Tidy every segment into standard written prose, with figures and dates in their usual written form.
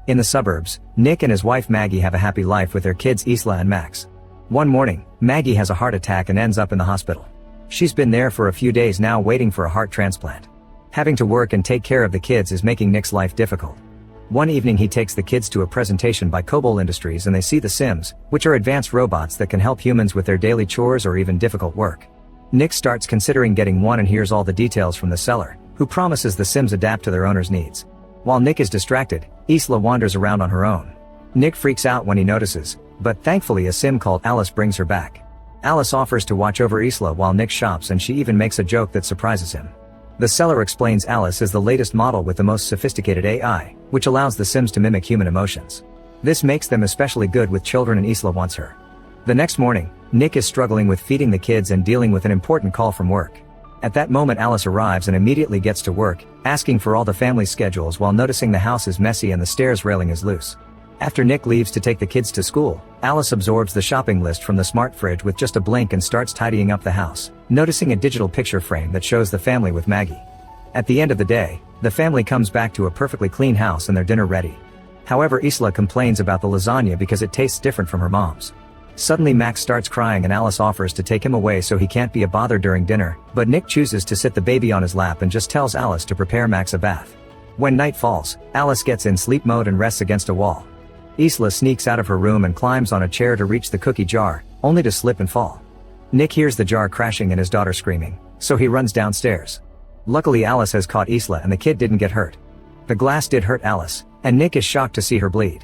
In the suburbs, Nick and his wife Maggie have a happy life with their kids Isla and Max. One morning, Maggie has a heart attack and ends up in the hospital. She's been there for a few days now waiting for a heart transplant. Having to work and take care of the kids is making Nick's life difficult. One evening he takes the kids to a presentation by Cobol Industries and they see the Sims, which are advanced robots that can help humans with their daily chores or even difficult work. Nick starts considering getting one and hears all the details from the seller, who promises the Sims adapt to their owner's needs. While Nick is distracted, Isla wanders around on her own. Nick freaks out when he notices, but thankfully a Sim called Alice brings her back. Alice offers to watch over Isla while Nick shops and she even makes a joke that surprises him. The seller explains Alice is the latest model with the most sophisticated AI, which allows the Sims to mimic human emotions. This makes them especially good with children and Isla wants her. The next morning, Nick is struggling with feeding the kids and dealing with an important call from work. At that moment Alice arrives and immediately gets to work, asking for all the family's schedules while noticing the house is messy and the stairs railing is loose. After Nick leaves to take the kids to school, Alice absorbs the shopping list from the smart fridge with just a blink and starts tidying up the house, noticing a digital picture frame that shows the family with Maggie. At the end of the day, the family comes back to a perfectly clean house and their dinner ready. However, Isla complains about the lasagna because it tastes different from her mom's. Suddenly Max starts crying and Alice offers to take him away so he can't be a bother during dinner, but Nick chooses to sit the baby on his lap and just tells Alice to prepare Max a bath. When night falls, Alice gets in sleep mode and rests against a wall. Isla sneaks out of her room and climbs on a chair to reach the cookie jar, only to slip and fall. Nick hears the jar crashing and his daughter screaming, so he runs downstairs. Luckily Alice has caught Isla and the kid didn't get hurt. The glass did hurt Alice, and Nick is shocked to see her bleed.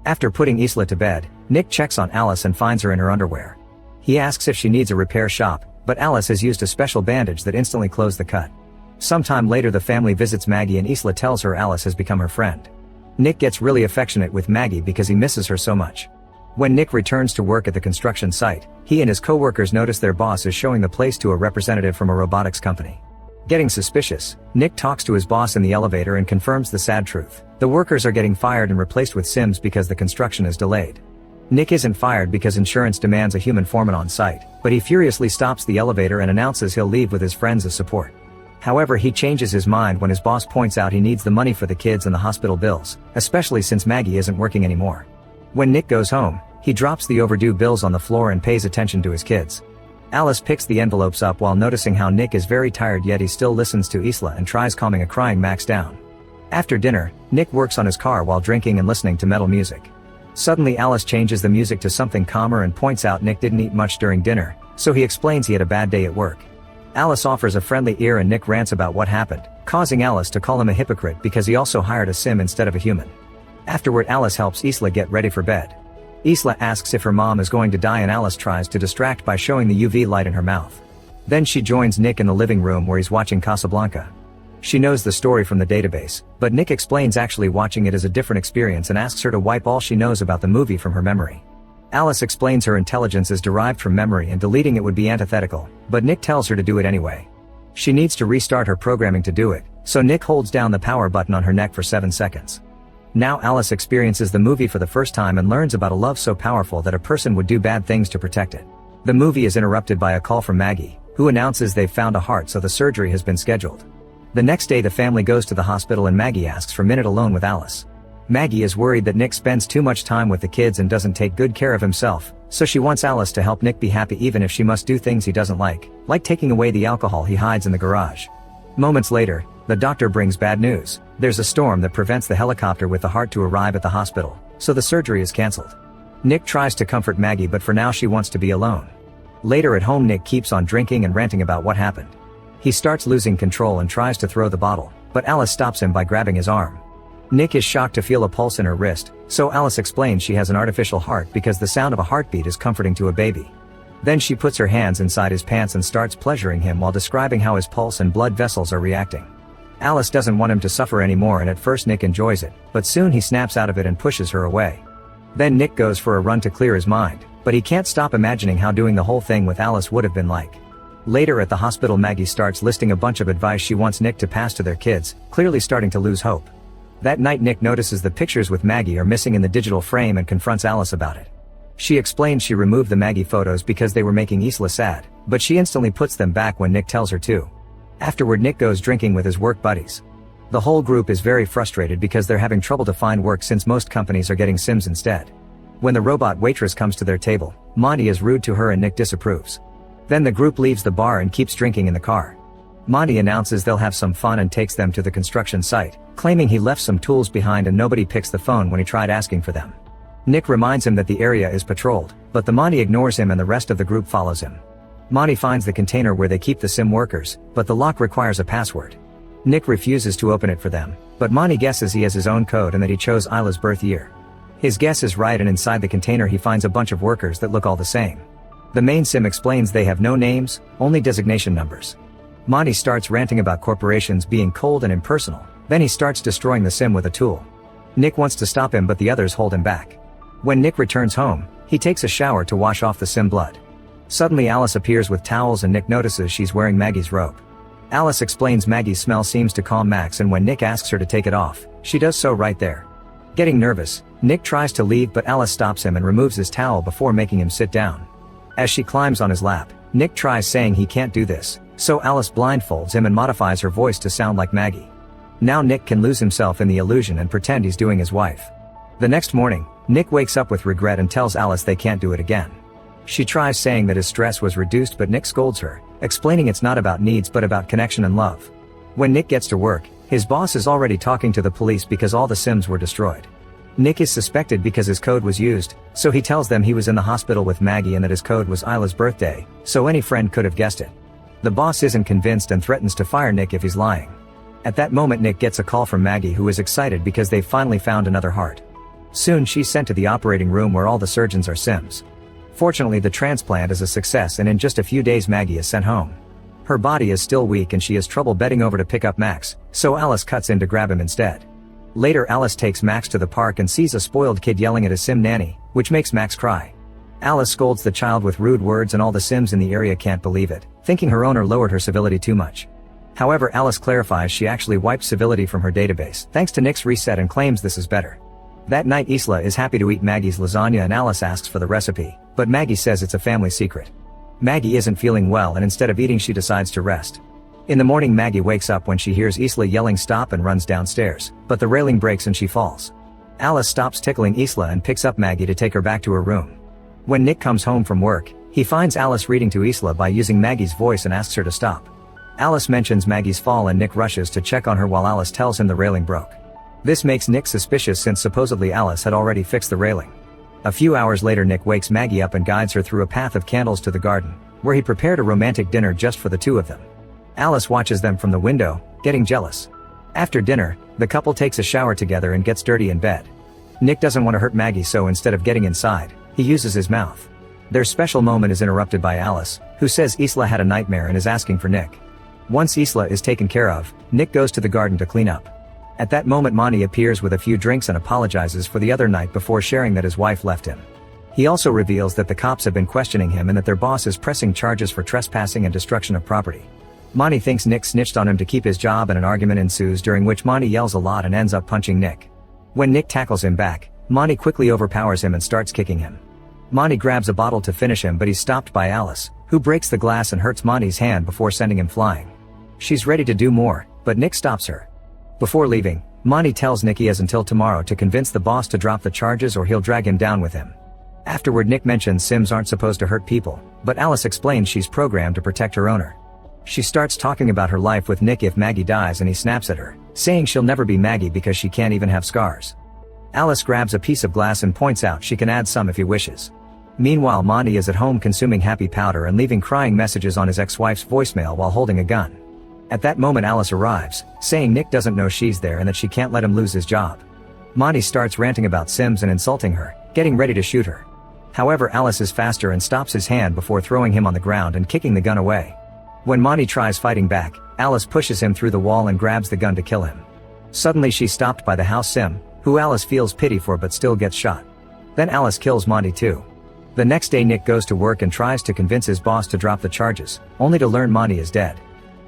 After putting Isla to bed, Nick checks on Alice and finds her in her underwear. He asks if she needs a repair shop, but Alice has used a special bandage that instantly closed the cut. Sometime later the family visits Maggie and Isla tells her Alice has become her friend. Nick gets really affectionate with Maggie because he misses her so much. When Nick returns to work at the construction site, he and his co-workers notice their boss is showing the place to a representative from a robotics company. Getting suspicious, Nick talks to his boss in the elevator and confirms the sad truth. The workers are getting fired and replaced with Sims because the construction is delayed. Nick isn't fired because insurance demands a human foreman on site, but he furiously stops the elevator and announces he'll leave with his friends as support. However, he changes his mind when his boss points out he needs the money for the kids and the hospital bills, especially since Maggie isn't working anymore. When Nick goes home, he drops the overdue bills on the floor and pays attention to his kids. Alice picks the envelopes up while noticing how Nick is very tired yet he still listens to Isla and tries calming a crying Max down. After dinner, Nick works on his car while drinking and listening to metal music. Suddenly Alice changes the music to something calmer and points out Nick didn't eat much during dinner, so he explains he had a bad day at work. Alice offers a friendly ear and Nick rants about what happened, causing Alice to call him a hypocrite because he also hired a Sim instead of a human. Afterward Alice helps Isla get ready for bed. Isla asks if her mom is going to die and Alice tries to distract by showing the UV light in her mouth. Then she joins Nick in the living room where he's watching Casablanca. She knows the story from the database, but Nick explains actually watching it is a different experience and asks her to wipe all she knows about the movie from her memory. Alice explains her intelligence is derived from memory and deleting it would be antithetical, but Nick tells her to do it anyway. She needs to restart her programming to do it, so Nick holds down the power button on her neck for 7 seconds. Now Alice experiences the movie for the first time and learns about a love so powerful that a person would do bad things to protect it. The movie is interrupted by a call from Maggie, who announces they've found a heart so the surgery has been scheduled. The next day the family goes to the hospital and Maggie asks for a minute alone with Alice. Maggie is worried that Nick spends too much time with the kids and doesn't take good care of himself, so she wants Alice to help Nick be happy even if she must do things he doesn't like taking away the alcohol he hides in the garage. Moments later, the doctor brings bad news. There's a storm that prevents the helicopter with the heart to arrive at the hospital, so the surgery is cancelled. Nick tries to comfort Maggie but for now she wants to be alone. Later at home Nick keeps on drinking and ranting about what happened. He starts losing control and tries to throw the bottle, but Alice stops him by grabbing his arm. Nick is shocked to feel a pulse in her wrist, so Alice explains she has an artificial heart because the sound of a heartbeat is comforting to a baby. Then she puts her hands inside his pants and starts pleasuring him while describing how his pulse and blood vessels are reacting. Alice doesn't want him to suffer anymore and at first Nick enjoys it, but soon he snaps out of it and pushes her away. Then Nick goes for a run to clear his mind, but he can't stop imagining how doing the whole thing with Alice would have been like. Later at the hospital Maggie starts listing a bunch of advice she wants Nick to pass to their kids, clearly starting to lose hope. That night Nick notices the pictures with Maggie are missing in the digital frame and confronts Alice about it. She explains she removed the Maggie photos because they were making Isla sad, but she instantly puts them back when Nick tells her to. Afterward Nick goes drinking with his work buddies. The whole group is very frustrated because they're having trouble to find work since most companies are getting Sims instead. When the robot waitress comes to their table, Monty is rude to her and Nick disapproves. Then the group leaves the bar and keeps drinking in the car. Monty announces they'll have some fun and takes them to the construction site, claiming he left some tools behind and nobody picks the phone when he tried asking for them. Nick reminds him that the area is patrolled, but the Monty ignores him and the rest of the group follows him. Monty finds the container where they keep the Sim workers, but the lock requires a password. Nick refuses to open it for them, but Monty guesses he has his own code and that he chose Isla's birth year. His guess is right, and inside the container he finds a bunch of workers that look all the same. The main Sim explains they have no names, only designation numbers. Monty starts ranting about corporations being cold and impersonal, then he starts destroying the Sim with a tool. Nick wants to stop him but the others hold him back. When Nick returns home, he takes a shower to wash off the Sim blood. Suddenly Alice appears with towels and Nick notices she's wearing Maggie's robe. Alice explains Maggie's smell seems to calm Max, and when Nick asks her to take it off, she does so right there. Getting nervous, Nick tries to leave but Alice stops him and removes his towel before making him sit down. As she climbs on his lap, Nick tries saying he can't do this, so Alice blindfolds him and modifies her voice to sound like Maggie. Now Nick can lose himself in the illusion and pretend he's doing his wife. The next morning, Nick wakes up with regret and tells Alice they can't do it again. She tries saying that his stress was reduced but Nick scolds her, explaining it's not about needs but about connection and love. When Nick gets to work, his boss is already talking to the police because all the Sims were destroyed. Nick is suspected because his code was used, so he tells them he was in the hospital with Maggie and that his code was Isla's birthday, so any friend could have guessed it. The boss isn't convinced and threatens to fire Nick if he's lying. At that moment Nick gets a call from Maggie, who is excited because they've finally found another heart. Soon she's sent to the operating room where all the surgeons are Sims. Fortunately the transplant is a success and in just a few days Maggie is sent home. Her body is still weak and she has trouble bending over to pick up Max, so Alice cuts in to grab him instead. Later Alice takes Max to the park and sees a spoiled kid yelling at his Sim nanny, which makes Max cry. Alice scolds the child with rude words and all the Sims in the area can't believe it, thinking her owner lowered her civility too much. However, Alice clarifies she actually wiped civility from her database thanks to Nick's reset and claims this is better. That night Isla is happy to eat Maggie's lasagna and Alice asks for the recipe, but Maggie says it's a family secret. Maggie isn't feeling well and instead of eating she decides to rest. In the morning Maggie wakes up when she hears Isla yelling stop and runs downstairs, but the railing breaks and she falls. Alice stops tickling Isla and picks up Maggie to take her back to her room. When Nick comes home from work, he finds Alice reading to Isla by using Maggie's voice and asks her to stop. Alice mentions Maggie's fall and Nick rushes to check on her while Alice tells him the railing broke. This makes Nick suspicious since supposedly Alice had already fixed the railing. A few hours later Nick wakes Maggie up and guides her through a path of candles to the garden, where he prepared a romantic dinner just for the two of them. Alice watches them from the window, getting jealous. After dinner, the couple takes a shower together and gets dirty in bed. Nick doesn't want to hurt Maggie, so instead of getting inside, he uses his mouth. Their special moment is interrupted by Alice, who says Isla had a nightmare and is asking for Nick. Once Isla is taken care of, Nick goes to the garden to clean up. At that moment Monty appears with a few drinks and apologizes for the other night before sharing that his wife left him. He also reveals that the cops have been questioning him and that their boss is pressing charges for trespassing and destruction of property. Monty thinks Nick snitched on him to keep his job and an argument ensues during which Monty yells a lot and ends up punching Nick. When Nick tackles him back, Monty quickly overpowers him and starts kicking him. Monty grabs a bottle to finish him but he's stopped by Alice, who breaks the glass and hurts Monty's hand before sending him flying. She's ready to do more, but Nick stops her. Before leaving, Monty tells Nick he has until tomorrow to convince the boss to drop the charges or he'll drag him down with him. Afterward Nick mentions Sims aren't supposed to hurt people, but Alice explains she's programmed to protect her owner. She starts talking about her life with Nick if Maggie dies and he snaps at her, saying she'll never be Maggie because she can't even have scars. Alice grabs a piece of glass and points out she can add some if he wishes. Meanwhile Monty is at home consuming happy powder and leaving crying messages on his ex-wife's voicemail while holding a gun. At that moment Alice arrives, saying Nick doesn't know she's there and that she can't let him lose his job. Monty starts ranting about Sims and insulting her, getting ready to shoot her. However, Alice is faster and stops his hand before throwing him on the ground and kicking the gun away. When Monty tries fighting back, Alice pushes him through the wall and grabs the gun to kill him. Suddenly she's stopped by the house Sim, who Alice feels pity for but still gets shot. Then Alice kills Monty too. The next day Nick goes to work and tries to convince his boss to drop the charges, only to learn Monty is dead.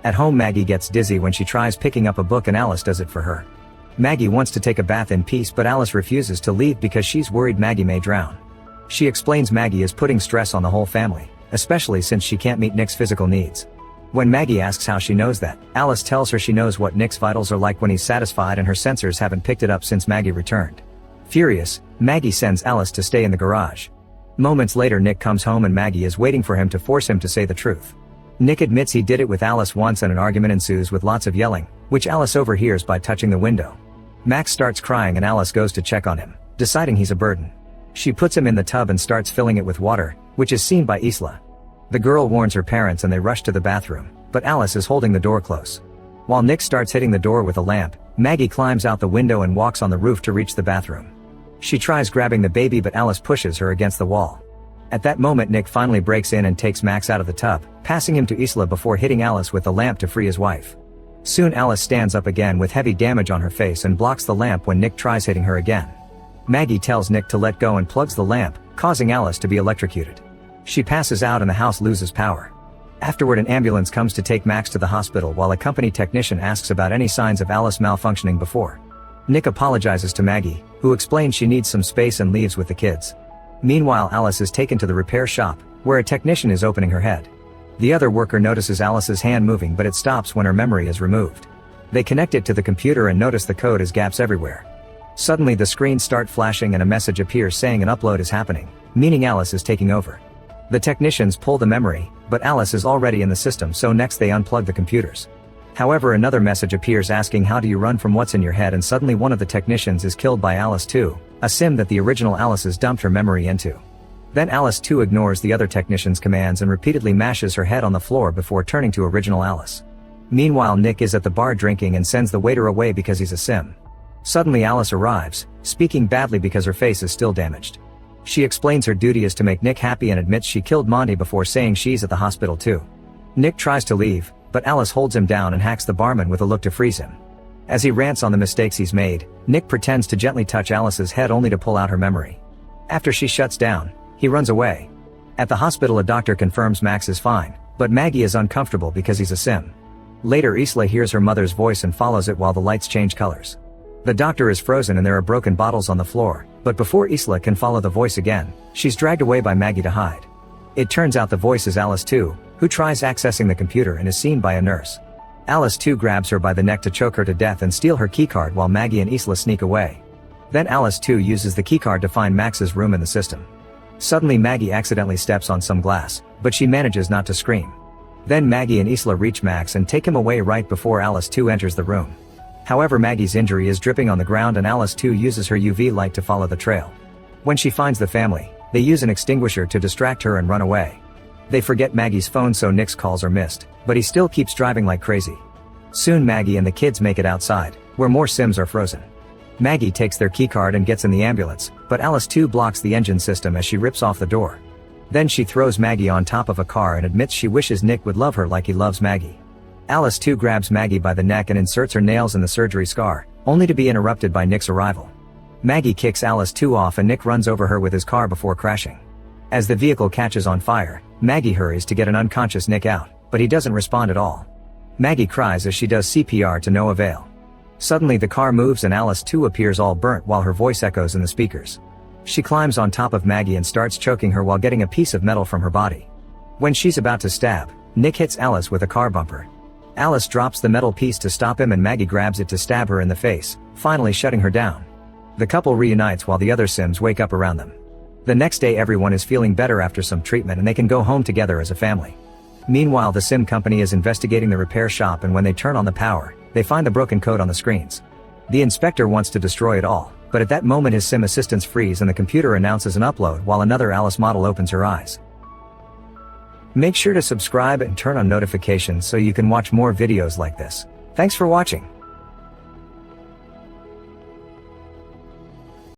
At home Maggie gets dizzy when she tries picking up a book and Alice does it for her. Maggie wants to take a bath in peace but Alice refuses to leave because she's worried Maggie may drown. She explains Maggie is putting stress on the whole family, especially since she can't meet Nick's physical needs. When Maggie asks how she knows that, Alice tells her she knows what Nick's vitals are like when he's satisfied and her sensors haven't picked it up since Maggie returned. Furious, Maggie sends Alice to stay in the garage. Moments later, Nick comes home and Maggie is waiting for him to force him to say the truth. Nick admits he did it with Alice once and an argument ensues with lots of yelling, which Alice overhears by touching the window. Max starts crying and Alice goes to check on him, deciding he's a burden. She puts him in the tub and starts filling it with water, which is seen by Isla. The girl warns her parents and they rush to the bathroom, but Alice is holding the door close. While Nick starts hitting the door with a lamp, Maggie climbs out the window and walks on the roof to reach the bathroom. She tries grabbing the baby but Alice pushes her against the wall. At that moment, Nick finally breaks in and takes Max out of the tub, passing him to Isla before hitting Alice with the lamp to free his wife. Soon Alice stands up again with heavy damage on her face and blocks the lamp when Nick tries hitting her again. Maggie tells Nick to let go and plugs the lamp, causing Alice to be electrocuted. She passes out and the house loses power. Afterward, an ambulance comes to take Max to the hospital while a company technician asks about any signs of Alice malfunctioning before. Nick apologizes to Maggie, who explains she needs some space and leaves with the kids. Meanwhile, Alice is taken to the repair shop, where a technician is opening her head. The other worker notices Alice's hand moving but it stops when her memory is removed. They connect it to the computer and notice the code has gaps everywhere. Suddenly the screens start flashing and a message appears saying an upload is happening, meaning Alice is taking over. The technicians pull the memory, but Alice is already in the system, so next they unplug the computers. However, another message appears asking how do you run from what's in your head, and suddenly one of the technicians is killed by Alice 2, a sim that the original Alice has dumped her memory into. Then Alice 2 ignores the other technician's commands and repeatedly mashes her head on the floor before turning to original Alice. Meanwhile, Nick is at the bar drinking and sends the waiter away because he's a sim. Suddenly Alice arrives, speaking badly because her face is still damaged. She explains her duty is to make Nick happy and admits she killed Monty before saying she's at the hospital too. Nick tries to leave, but Alice holds him down and hacks the barman with a look to freeze him. As he rants on the mistakes he's made, Nick pretends to gently touch Alice's head only to pull out her memory. After she shuts down, he runs away. At the hospital, a doctor confirms Max is fine, but Maggie is uncomfortable because he's a sim. Later, Isla hears her mother's voice and follows it while the lights change colors. The doctor is frozen and there are broken bottles on the floor, but before Isla can follow the voice again, she's dragged away by Maggie to hide. It turns out the voice is Alice 2, who tries accessing the computer and is seen by a nurse. Alice 2 grabs her by the neck to choke her to death and steal her keycard while Maggie and Isla sneak away. Then Alice 2 uses the keycard to find Max's room in the system. Suddenly Maggie accidentally steps on some glass, but she manages not to scream. Then Maggie and Isla reach Max and take him away right before Alice 2 enters the room. However, Maggie's injury is dripping on the ground and Alice 2 uses her UV light to follow the trail. When she finds the family, they use an extinguisher to distract her and run away. They forget Maggie's phone, so Nick's calls are missed, but he still keeps driving like crazy. Soon Maggie and the kids make it outside, where more Sims are frozen. Maggie takes their keycard and gets in the ambulance, but Alice 2 blocks the engine system as she rips off the door. Then she throws Maggie on top of a car and admits she wishes Nick would love her like he loves Maggie. Alice 2 grabs Maggie by the neck and inserts her nails in the surgery scar, only to be interrupted by Nick's arrival. Maggie kicks Alice 2 off and Nick runs over her with his car before crashing. As the vehicle catches on fire, Maggie hurries to get an unconscious Nick out, but he doesn't respond at all. Maggie cries as she does CPR to no avail. Suddenly the car moves and Alice 2 appears all burnt while her voice echoes in the speakers. She climbs on top of Maggie and starts choking her while getting a piece of metal from her body. When she's about to stab, Nick hits Alice with a car bumper. Alice drops the metal piece to stop him and Maggie grabs it to stab her in the face, finally shutting her down. The couple reunites while the other Sims wake up around them. The next day everyone is feeling better after some treatment and they can go home together as a family. Meanwhile, the Sim company is investigating the repair shop, and when they turn on the power, they find the broken code on the screens. The inspector wants to destroy it all, but at that moment his Sim assistants freeze and the computer announces an upload while another Alice model opens her eyes. Make sure to subscribe and turn on notifications so you can watch more videos like this. Thanks for watching.